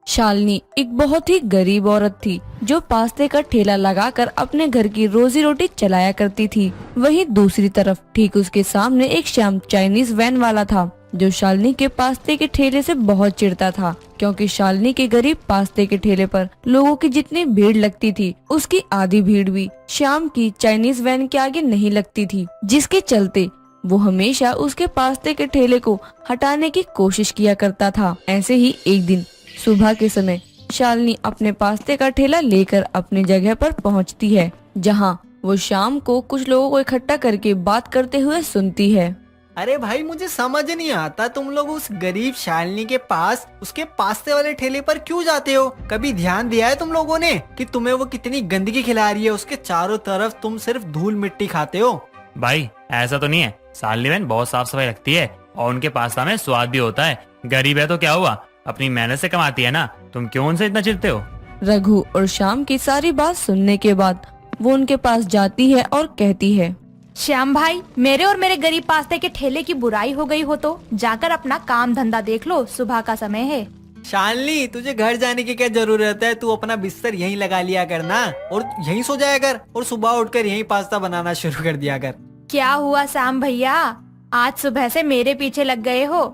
शालिनी एक बहुत ही गरीब औरत थी जो पास्ते का ठेला लगाकर अपने घर की रोजी रोटी चलाया करती थी। वहीं दूसरी तरफ ठीक उसके सामने एक श्याम चाइनीज वैन वाला था जो शालिनी के पास्ते के ठेले से बहुत चिढ़ता था, क्योंकि शालिनी के गरीब पास्ते के ठेले पर लोगों की जितनी भीड़ लगती थी उसकी आधी भीड़ भी श्याम की चाइनीज वैन के आगे नहीं लगती थी, जिसके चलते वो हमेशा उसके पास्ते के ठेले को हटाने की कोशिश किया करता था। ऐसे ही एक दिन सुबह के समय शालिनी अपने पास्ते का ठेला लेकर अपनी जगह पर पहुंचती है, जहां वो शाम को कुछ लोगों को इकट्ठा करके बात करते हुए सुनती है। अरे भाई, मुझे समझ नहीं आता तुम लोग उस गरीब शालिनी के पास उसके पास्ते वाले ठेले पर क्यों जाते हो। कभी ध्यान दिया है तुम लोगों ने कि तुम्हें वो कितनी गंदगी खिला रही है। उसके चारों तरफ तुम सिर्फ धूल मिट्टी खाते हो। भाई ऐसा तो नहीं है, शालिनी बहन बहुत साफ सफाई रखती है और उनके पास्ता में स्वाद भी होता है। गरीब है तो क्या हुआ, अपनी मेहनत से कमाती है ना, तुम क्यों उनसे इतना चिढ़ते हो। रघु और श्याम की सारी बात सुनने के बाद वो उनके पास जाती है और कहती है, श्याम भाई, मेरे और मेरे गरीब पास्ते के ठेले की बुराई हो गई हो तो जाकर अपना काम धंधा देख लो, सुबह का समय है। शालिनी, तुझे घर जाने की क्या जरूरत है। तू अपना बिस्तर यहीं लगा लिया करना और यहीं सो जाया कर और सुबह उठकर यहीं पास्ता बनाना शुरू कर दिया कर। क्या हुआ श्याम भैया, आज सुबह से मेरे पीछे लग गए हो।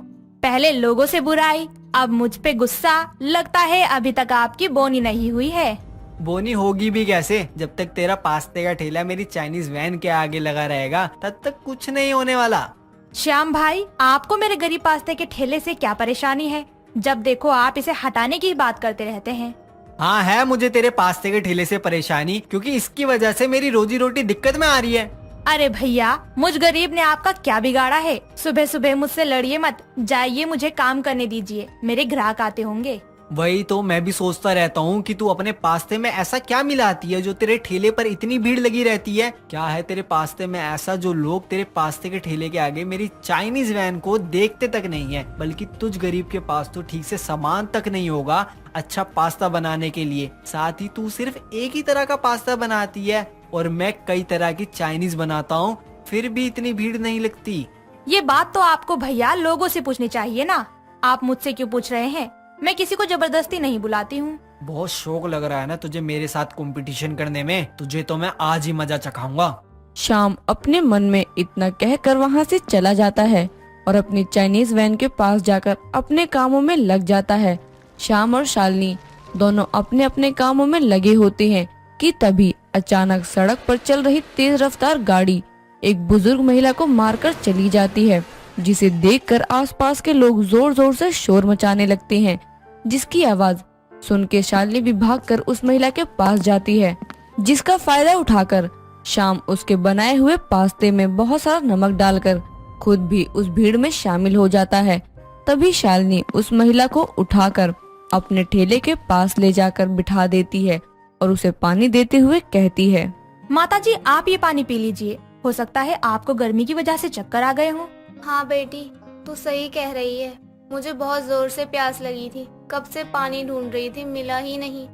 पहले लोगों से बुराई, अब मुझ पे गुस्सा। लगता है अभी तक आपकी बोनी नहीं हुई है। बोनी होगी भी कैसे, जब तक तेरा पास्ते का ठेला मेरी चाइनीज वैन के आगे लगा रहेगा तब तक कुछ नहीं होने वाला। श्याम भाई, आपको मेरे गरीब पास्ते के ठेले से क्या परेशानी है? जब देखो आप इसे हटाने की बात करते रहते हैं। हाँ, है मुझे तेरे पास्ते के ठेले से परेशानी, क्योंकि इसकी वजह से मेरी रोजी रोटी दिक्कत में आ रही है। अरे भैया, मुझ गरीब ने आपका क्या बिगाड़ा है? सुबह सुबह मुझसे लड़िए मत, जाइए मुझे काम करने दीजिए, मेरे ग्राहक आते होंगे। वही तो मैं भी सोचता रहता हूँ कि तू अपने पास्ते में ऐसा क्या मिलाती है जो तेरे ठेले पर इतनी भीड़ लगी रहती है। क्या है तेरे पास्ते में ऐसा जो लोग तेरे पास्ते के ठेले के आगे मेरी चाइनीज वैन को देखते तक नहीं है, बल्कि तुझ गरीब के पास तो ठीक से सामान तक नहीं होगा अच्छा पास्ता बनाने के लिए। साथ ही तू सिर्फ एक ही तरह का पास्ता बनाती है और मैं कई तरह की चाइनीज बनाता हूँ, फिर भी इतनी भीड़ नहीं लगती। ये बात तो आपको भैया लोगों से पूछनी चाहिए ना, आप मुझसे क्यों पूछ रहे हैं? मैं किसी को जबरदस्ती नहीं बुलाती हूँ। बहुत शौक लग रहा है ना तुझे मेरे साथ कंपटीशन करने में, तुझे तो मैं आज ही मजा चखाऊंगा। श्याम अपने मन में इतना कहकर वहाँ से चला जाता है और अपनी चाइनीज वैन के पास जाकर अपने कामों में लग जाता है। श्याम और शालिनी दोनों अपने अपने कामों में लगे होते हैं कि तभी अचानक सड़क पर चल रही तेज रफ्तार गाड़ी एक बुजुर्ग महिला को मारकर चली जाती है, जिसे देखकर आसपास के लोग जोर जोर से शोर मचाने लगते हैं, जिसकी आवाज सुन के शालिनी भी भागकर उस महिला के पास जाती है, जिसका फायदा उठाकर श्याम उसके बनाए हुए पास्ते में बहुत सारा नमक डालकर खुद भी उस भीड़ में शामिल हो जाता है। तभी शालिनी उस महिला को उठाकर अपने ठेले के पास ले जाकर बिठा देती है और उसे पानी देते हुए कहती है, माताजी आप ये पानी पी लीजिए, हो सकता है आपको गर्मी की वजह से चक्कर आ गए हों। हाँ बेटी, तू सही कह रही है, मुझे बहुत जोर से प्यास लगी थी, कब से पानी ढूंढ रही थी, मिला ही नहीं।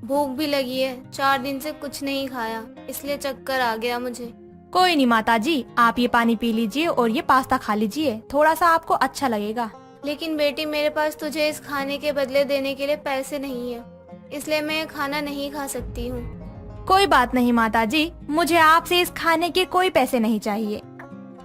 भूख भी लगी है, 4 दिन से कुछ नहीं खाया, इसलिए चक्कर आ गया मुझे। कोई नहीं माताजी, आप ये पानी पी लीजिए और ये पास्ता खा लीजिए, थोड़ा सा आपको अच्छा लगेगा। लेकिन बेटी, मेरे पास तुझे इस खाने के बदले देने के लिए पैसे नहीं है, इसलिए मैं खाना नहीं खा सकती हूँ। कोई बात नहीं माताजी, मुझे आपसे इस खाने के कोई पैसे नहीं चाहिए।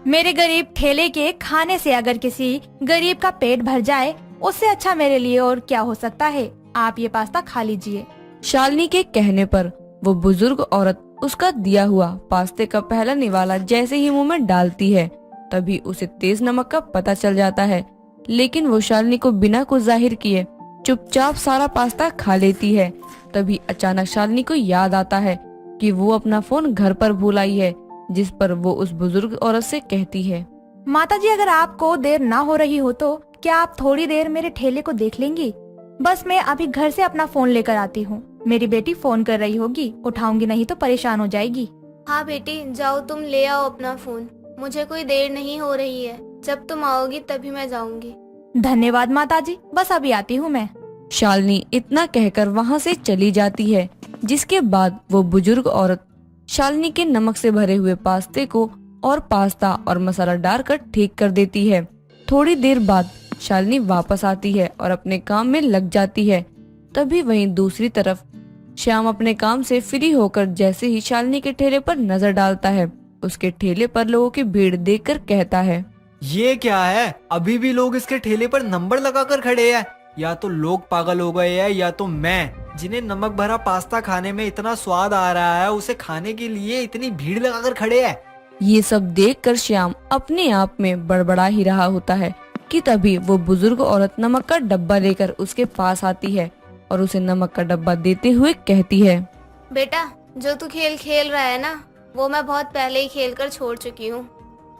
मेरे गरीब ठेले के खाने से अगर किसी गरीब का पेट भर जाए, उससे अच्छा मेरे लिए और क्या हो सकता है। आप ये पास्ता खा लीजिए। शालिनी के कहने पर वो बुजुर्ग औरत उसका दिया हुआ पास्ते का पहला निवाला जैसे ही मुंह में डालती है, तभी उसे तेज नमक का पता चल जाता है, लेकिन वो शालिनी को बिना कुछ जाहिर किए चुपचाप सारा पास्ता खा लेती है। तभी अचानक शालिनी को याद आता है कि वो अपना फोन घर पर भूल आई है, जिस पर वो उस बुजुर्ग औरत से कहती है, माताजी अगर आपको देर ना हो रही हो तो क्या आप थोड़ी देर मेरे ठेले को देख लेंगी? बस मैं अभी घर से अपना फोन लेकर आती हूँ, मेरी बेटी फोन कर रही होगी, उठाऊंगी नहीं तो परेशान हो जाएगी। हाँ बेटी, जाओ तुम ले आओ अपना फोन, मुझे कोई देर नहीं हो रही है, जब तुम आओगी तभी मैं जाऊंगी। धन्यवाद माताजी, बस अभी आती हूँ मैं। शालिनी इतना कहकर वहाँ से चली जाती है, जिसके बाद वो बुजुर्ग औरत शालिनी के नमक से भरे हुए पास्ते को और पास्ता और मसाला डालकर ठीक कर देती है। थोड़ी देर बाद शालिनी वापस आती है और अपने काम में लग जाती है, तभी वहीं दूसरी तरफ श्याम अपने काम से फ्री होकर जैसे ही शालिनी के ठेले पर नजर डालता है, उसके ठेले पर लोगों की भीड़ देखकर कहता है, ये क्या है, अभी भी लोग इसके ठेले पर नंबर लगाकर खड़े हैं। या तो लोग पागल हो गए हैं या तो मैं, जिन्हें नमक भरा पास्ता खाने में इतना स्वाद आ रहा है, उसे खाने के लिए इतनी भीड़ लगाकर खड़े हैं। ये सब देखकर श्याम अपने आप में बड़बड़ा ही रहा होता है कि तभी वो बुजुर्ग औरत नमक का डब्बा लेकर उसके पास आती है और उसे नमक का डब्बा देते हुए कहती है, बेटा, जो तू खेल खेल रहा है ना, वो मैं बहुत पहले ही खेल कर छोड़ चुकी हूँ।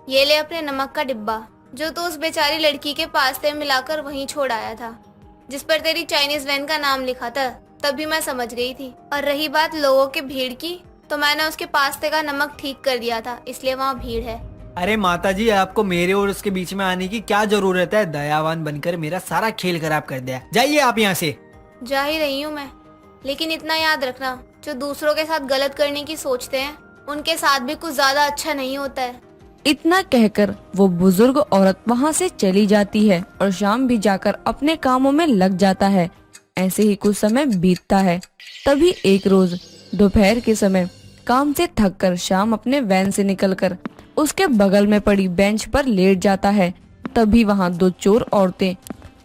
ये ले अपने नमक का डिब्बा, जो तू उस बेचारी लड़की के पास्ते में मिलाकर वहीं छोड़ आया था, जिस पर तेरी चाइनीज वैन का नाम लिखा था। तभी मैं समझ गई थी। और रही बात लोगों के भीड़ की, तो मैंने उसके पास्ते का नमक ठीक कर दिया था, इसलिए वहाँ भीड़ है। अरे माताजी, आपको मेरे और उसके बीच में आने की क्या जरूरत है? दयावान बनकर मेरा सारा खेल खराब कर दिया। जाइए आप यहाँ से। जा ही रही हूँ मैं, लेकिन इतना याद रखना, जो दूसरों के साथ गलत करने की सोचते हैं, उनके साथ भी कुछ ज्यादा अच्छा नहीं होता है। इतना कहकर वो बुजुर्ग औरत वहाँ से चली जाती है और श्याम भी जाकर अपने कामों में लग जाता है। ऐसे ही कुछ समय बीतता है। तभी एक रोज दोपहर के समय काम से थककर श्याम अपने वैन से निकलकर उसके बगल में पड़ी बेंच पर लेट जाता है। तभी वहाँ दो चोर औरतें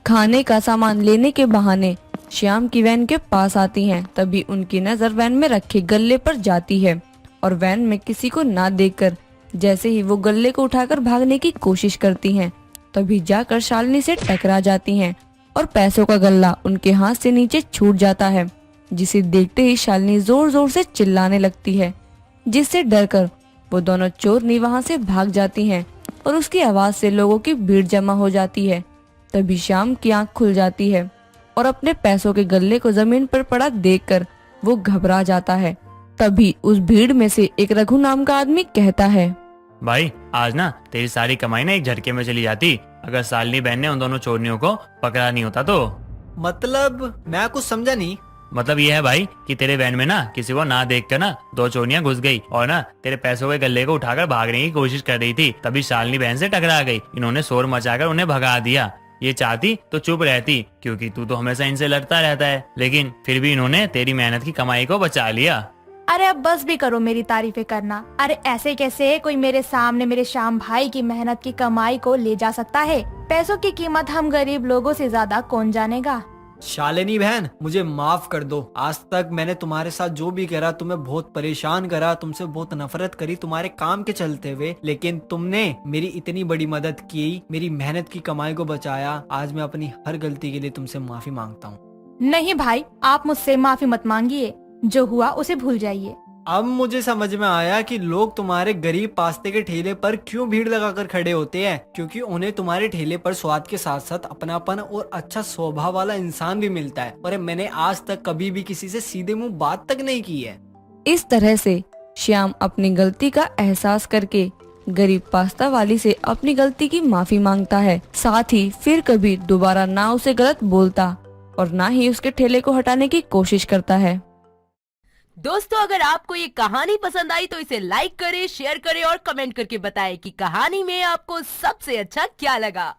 खाने का सामान लेने के बहाने श्याम की वैन के पास आती हैं। तभी उनकी नजर वैन में रखे गल्ले पर जाती है और वैन में किसी को ना देखकर जैसे ही वो गल्ले को उठाकर भागने की कोशिश करती हैं, तभी जाकर शालिनी से टकरा जाती हैं और पैसों का गल्ला उनके हाथ से नीचे छूट जाता है, जिसे देखते ही शालिनी जोर जोर से चिल्लाने लगती है, जिससे डरकर वो दोनों चोरनी वहां से भाग जाती हैं और उसकी आवाज से लोगों की भीड़ जमा हो जाती है। तभी श्याम की आंख खुल जाती है और अपने पैसों के गल्ले को जमीन पर पड़ा देखकर वो घबरा जाता है। तभी उस भीड़ में से एक रघु नाम का आदमी कहता है, भाई आज ना तेरी सारी कमाई ना एक झटके में चली जाती, अगर शालिनी बहन ने उन दोनों चोरनियों को पकड़ा नहीं होता तो। मतलब मैं कुछ समझा नहीं। मतलब ये है भाई कि तेरे वैन में ना किसी को ना देख कर ना दो चोरियां घुस गई और ना तेरे पैसों के गल्ले को उठाकर भागने की कोशिश कर रही थी। तभी शालिनी बहन से टकरा गई, इन्होंने शोर मचाकर उन्हें भगा दिया। ये चाहती तो चुप रहती, क्योंकि तू तो हमेशा इनसे लड़ता रहता है, लेकिन फिर भी इन्होंने तेरी मेहनत की कमाई को बचा लिया। अरे अब बस भी करो मेरी तारीफें करना। अरे ऐसे कैसे कोई मेरे सामने मेरे श्याम भाई की मेहनत की कमाई को ले जा सकता है? पैसों की कीमत हम गरीब लोगों से ज्यादा कौन जानेगा। शालिनी बहन, मुझे माफ कर दो। आज तक मैंने तुम्हारे साथ जो भी करा, तुम्हें बहुत परेशान करा, तुमसे बहुत नफरत करी तुम्हारे काम के चलते हुए, लेकिन तुमने मेरी इतनी बड़ी मदद की, मेरी मेहनत की कमाई को बचाया। आज मैं अपनी हर गलती के लिए तुमसे माफी मांगता हूँ। नहीं भाई, आप मुझसे माफी मत मांगिए, जो हुआ उसे भूल जाइए। अब मुझे समझ में आया कि लोग तुम्हारे गरीब पास्ते के ठेले पर क्यों भीड़ लगाकर खड़े होते हैं, क्योंकि उन्हें तुम्हारे ठेले पर स्वाद के साथ साथ अपनापन और अच्छा स्वभाव वाला इंसान भी मिलता है। और मैंने आज तक कभी भी किसी से सीधे मुंह बात तक नहीं की है। इस तरह से श्याम अपनी गलती का एहसास करके गरीब पास्ता वाली से अपनी गलती की माफी मांगता है। साथ ही फिर कभी दोबारा ना उसे गलत बोलता और ना ही उसके ठेले को हटाने की कोशिश करता है। दोस्तों, अगर आपको ये कहानी पसंद आई तो इसे लाइक करें, शेयर करें और कमेंट करके बताएं कि कहानी में आपको सबसे अच्छा क्या लगा।